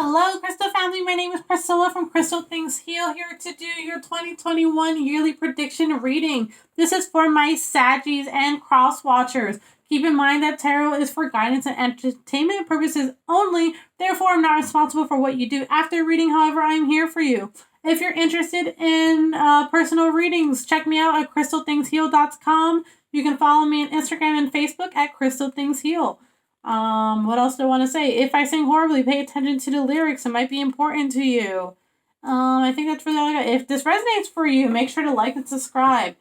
Hello, Crystal family. My name is Priscilla from Crystalthingsheal, here to do your 2021 yearly prediction reading. This is for my Saggies and cross watchers. Keep in mind that tarot is for guidance and entertainment purposes only. Therefore, I'm not responsible for what you do after reading. However, I'm here for you. If you're interested in personal readings, check me out at crystalthingsheal.com. You can follow me on Instagram and Facebook at crystalthingsheal. What else do I want to say? If I sing horribly, pay attention to the lyrics. It might be important to you. I think that's really all I got. If this resonates for you, make sure to like and subscribe.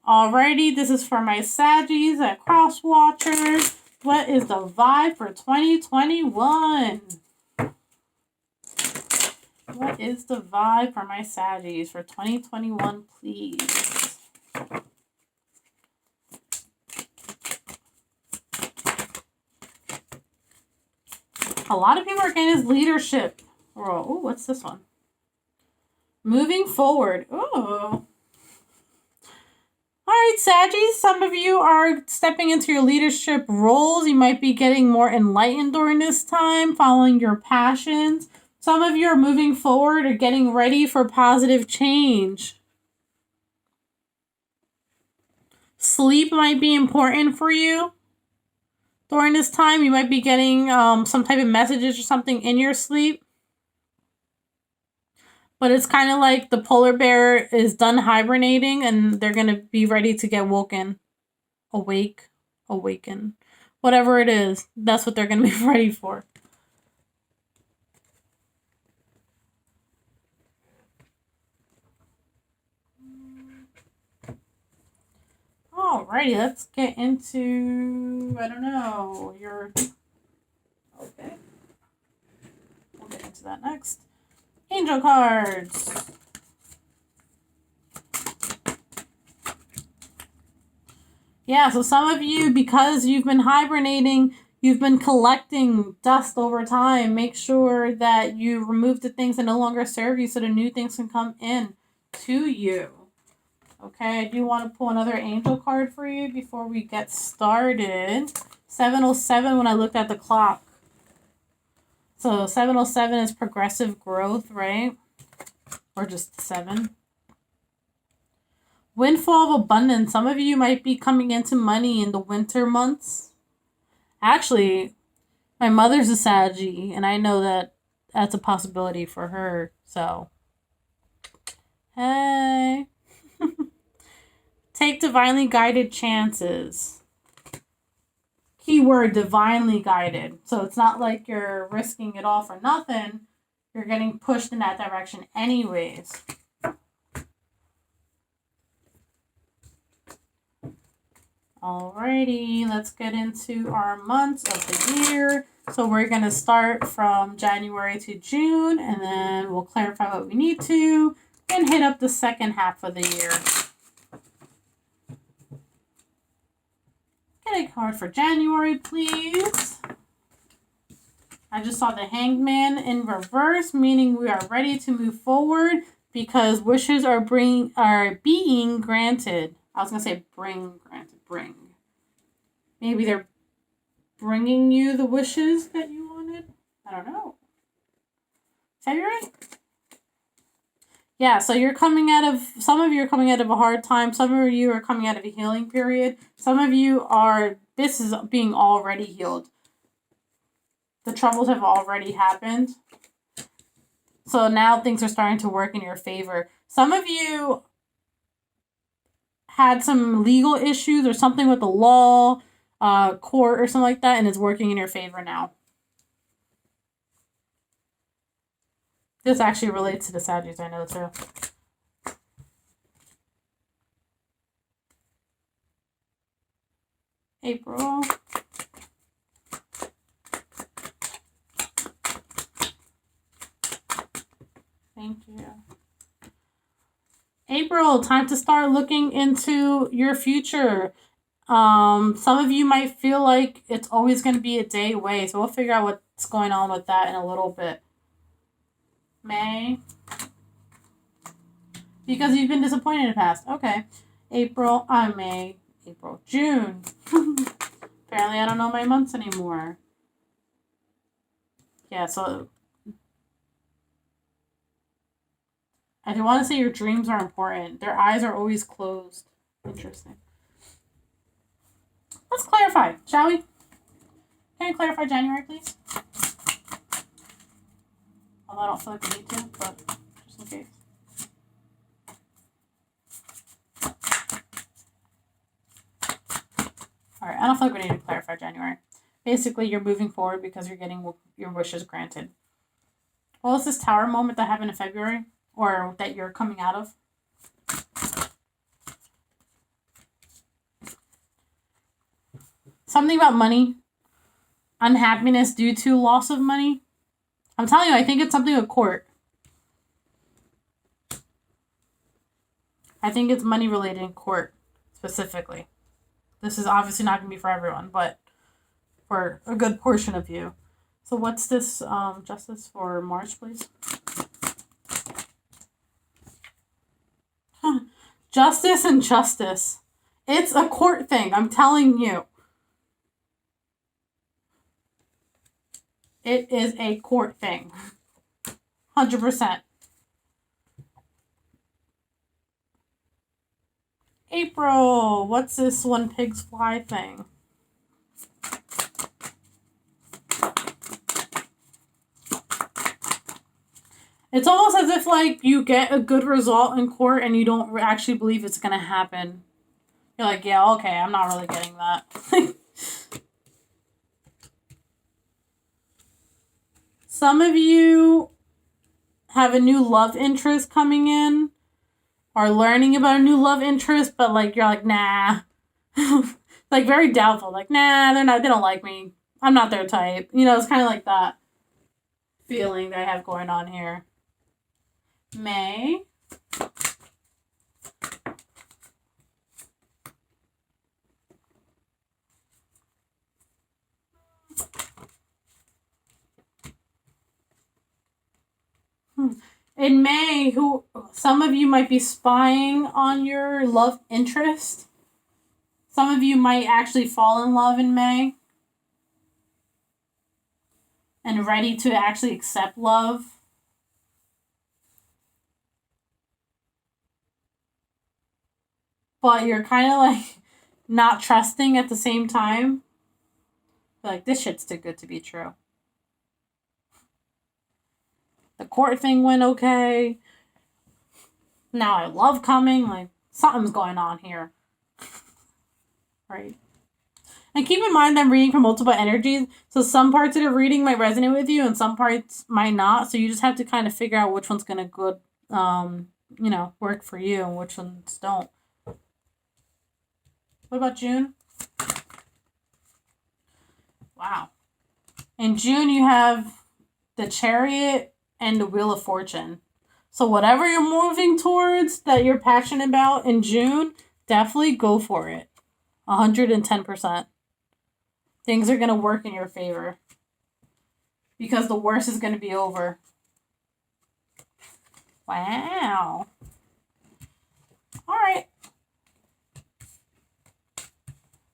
Alrighty, this is for my Saggies and cross watchers. What is the vibe for 2021? What is the vibe for my Saggies for 2021, please? A lot of people are getting his leadership role. Oh, what's this one? Moving forward. Oh. All right, Saggies. Some of you are stepping into your leadership roles. You might be getting more enlightened during this time, following your passions. Some of you are moving forward or getting ready for positive change. Sleep might be important for you. During this time, you might be getting some type of messages or something in your sleep. But it's kind of like the polar bear is done hibernating and they're going to be ready to get woken. Awaken. Whatever it is, that's what they're going to be ready for. Alrighty, let's get into, I don't know, okay. We'll get into that next. Angel cards. Yeah, so some of you, because you've been hibernating, you've been collecting dust over time. Make sure that you remove the things that no longer serve you so the new things can come in to you. Okay, I do want to pull another angel card for you before we get started. 707 when I looked at the clock. So 707 is progressive growth, right? Or just 7. Windfall of abundance. Some of you might be coming into money in the winter months. Actually, my mother's a Saggy, and I know that that's a possibility for her. So, hey. Take divinely guided chances. Keyword divinely guided. So it's not like you're risking it all for nothing. You're getting pushed in that direction anyways. Alrighty, let's get into our months of the year. So we're going to start from January to June, and then we'll clarify what we need to and hit up the second half of the year. Get a card for January, please. I just saw the Hangman in reverse, meaning we are ready to move forward because wishes are being granted. I was going to say bring. Maybe they're bringing you the wishes that you wanted. I don't know. February? Yeah, so some of you are coming out of a hard time. Some of you are coming out of a healing period. Some of you this is being already healed. The troubles have already happened. So now things are starting to work in your favor. Some of you had some legal issues or something with the law, court or something like that, and it's working in your favor now. This actually relates to the Saggies, I know too. April. Thank you. April, time to start looking into your future. Some of you might feel like it's always going to be a day away, so we'll figure out what's going on with that in a little bit. May. Because you've been disappointed in the past. Okay. May. April. June. Apparently I don't know my months anymore. Yeah, so I do want to say your dreams are important. Their eyes are always closed. Interesting. Let's clarify, shall we? Can you clarify January, please? Although I don't feel like we need to, but just in case. Alright, I don't feel like we need to clarify January. Basically, you're moving forward because you're getting your wishes granted. What was this tower moment that happened in February? Or that you're coming out of? Something about money. Unhappiness due to loss of money. I'm telling you, I think it's something with court. I think it's money related in court, specifically. This is obviously not going to be for everyone, but for a good portion of you. So what's this justice for March, please? Justice and justice. It's a court thing, I'm telling you. It is a court thing. 100%. April, what's this when pigs fly thing? It's almost as if, like, you get a good result in court and you don't actually believe it's going to happen. You're like, yeah, okay, I'm not really getting that. Some of you have a new love interest coming in. Or learning about a new love interest, but, like, you're like, nah. Like, very doubtful. Like, nah, they don't like me. I'm not their type. You know, it's kind of like that feeling that I have going on here. May. In May, some of you might be spying on your love interest. Some of you might actually fall in love in May. And ready to actually accept love. But you're kind of like not trusting at the same time. Like, this shit's too good to be true. The court thing went okay. Now I love coming. Like, something's going on here. Right? And keep in mind I'm reading from multiple energies. So some parts of the reading might resonate with you and some parts might not. So you just have to kind of figure out which one's going to good, work for you and which ones don't. What about June? Wow. In June, you have the Chariot and the Wheel of Fortune. So whatever you're moving towards that you're passionate about in June, definitely go for it. 110%. Things are going to work in your favor. Because the worst is going to be over. Wow. All right.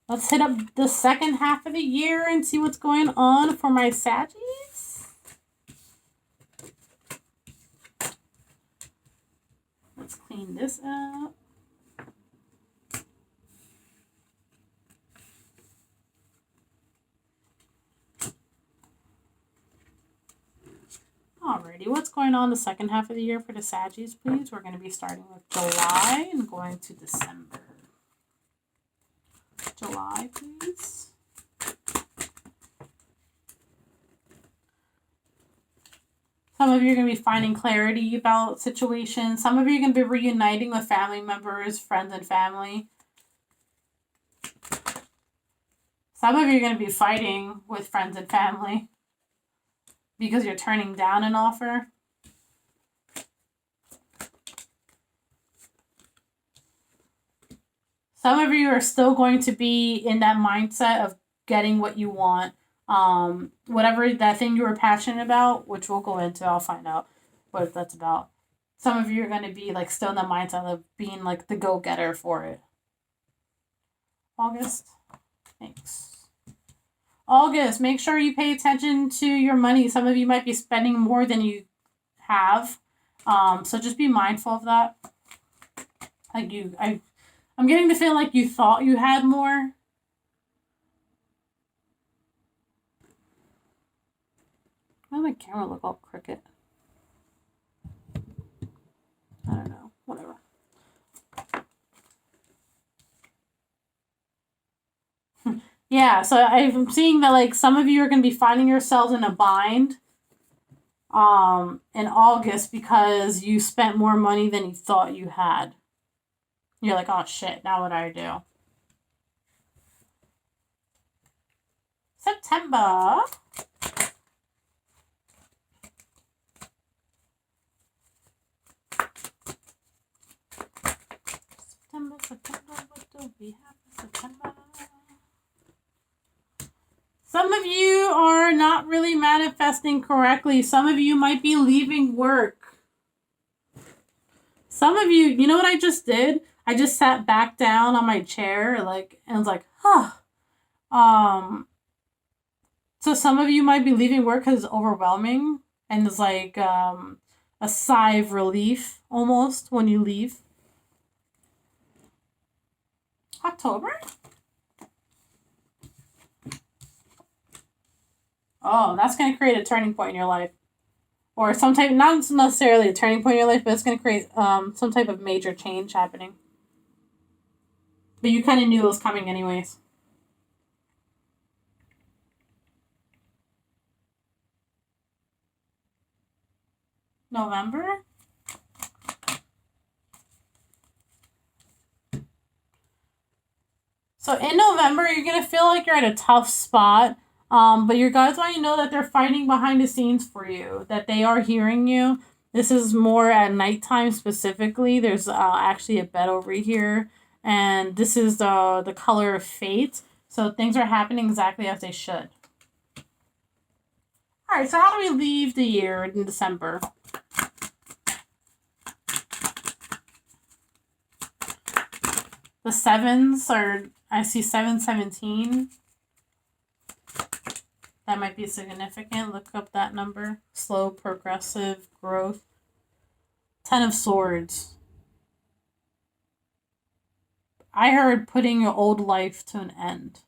Let's hit up the second half of the year and see what's going on for my Saggies. Let's clean this up. Alrighty, what's going on the second half of the year for the Saggies, please? We're going to be starting with July and going to December. July, please. Some of you are going to be finding clarity about situations. Some of you are going to be reuniting with family members, friends, and family. Some of you are going to be fighting with friends and family because you're turning down an offer. Some of you are still going to be in that mindset of getting what you want. Whatever that thing you were passionate about, which we'll go into, I'll find out what that's about. Some of you are going to be like still in the mindset of being like the go-getter for it. August. Thanks. August, make sure you pay attention to your money. Some of you might be spending more than you have. So just be mindful of that. Like I'm getting the feeling like you thought you had more. Why does my camera look all crooked? I don't know. Whatever. Yeah, so I'm seeing that like some of you are going to be finding yourselves in a bind in August because you spent more money than you thought you had. You're like, oh shit, now what do I do? September. September, what do we have for September? Some of you are not really manifesting correctly. Some of you might be leaving work. Some of you, you know what I just did? I just sat back down on my chair, like, and was like, huh. So some of you might be leaving work because it's overwhelming, and it's like a sigh of relief almost when you leave. October? Oh, that's going to create a turning point in your life. Or some type, not necessarily a turning point in your life, but it's going to create some type of major change happening. But you kind of knew it was coming anyways. November? So in November, you're going to feel like you're at a tough spot. But your guides want you to know that they're fighting behind the scenes for you, that they are hearing you. This is more at nighttime specifically. There's actually a bed over here. And this is the color of fate. So things are happening exactly as they should. All right, so how do we leave the year in December? The sevens are, I see 717. That might be significant. Look up that number. Slow, progressive growth. 10 of Swords. I heard putting your old life to an end.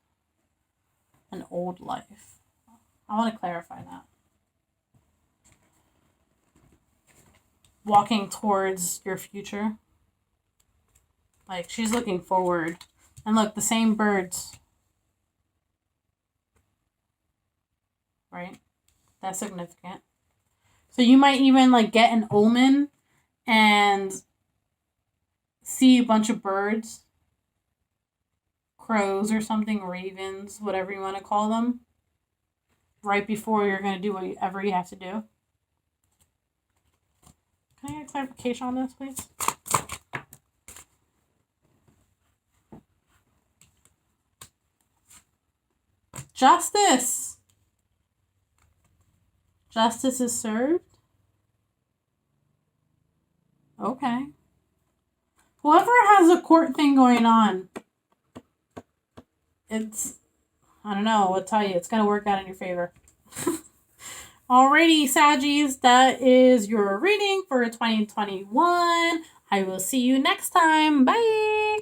An old life. I want to clarify that. Walking towards your future. Like, she's looking forward. And look, the same birds. Right? That's significant. So you might even, like, get an omen and see a bunch of birds. Crows or something, ravens, whatever you want to call them. Right before you're going to do whatever you have to do. Can I get clarification on this, please? Justice. Justice is served. Okay. Whoever has a court thing going on, it's, I don't know what to tell you. It's going to work out in your favor. Alrighty, Saggies, that is your reading for 2021. I will see you next time. Bye.